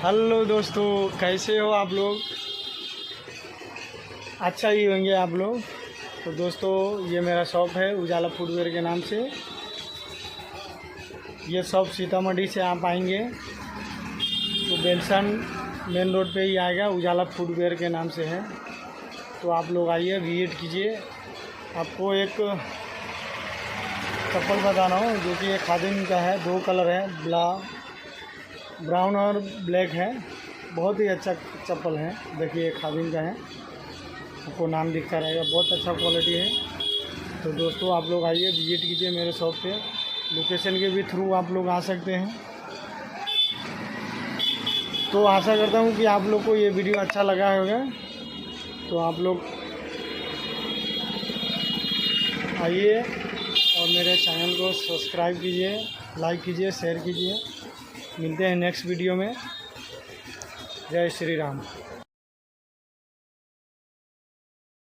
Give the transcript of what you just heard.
Hello दोस्तों, कैसे हो आप लोग? अच्छा ही होंगे आप लोग। तो दोस्तों, ये मेरा शॉप है उजाला फुटवेयर के नाम से। ये शॉप सीतामढ़ी से आप आएंगे तो बेलसन मेन रोड पे ही आएगा, उजाला फुटवेयर के नाम से है। तो आप लोग आइए, विजिट कीजिए। आपको एक चप्पल बता रहा हूँ जो कि एक खादिम का है, 2 कलर है, ब्राउन और ब्लैक है। बहुत ही अच्छा चप्पल है। देखिए खादिम का है, आपको नाम दिखता रहेगा, बहुत अच्छा क्वालिटी है। तो दोस्तों आप लोग आइए, विजिट कीजिए मेरे शॉप पे। लोकेशन के भी थ्रू आप लोग आ सकते हैं। तो आशा करता हूँ कि आप लोग को ये वीडियो अच्छा लगा होगा। तो आप लोग आइए और मेरे चैनल को सब्सक्राइब कीजिए, लाइक कीजिए, शेयर कीजिए। मिलते हैं नेक्स्ट वीडियो में। जय श्री राम।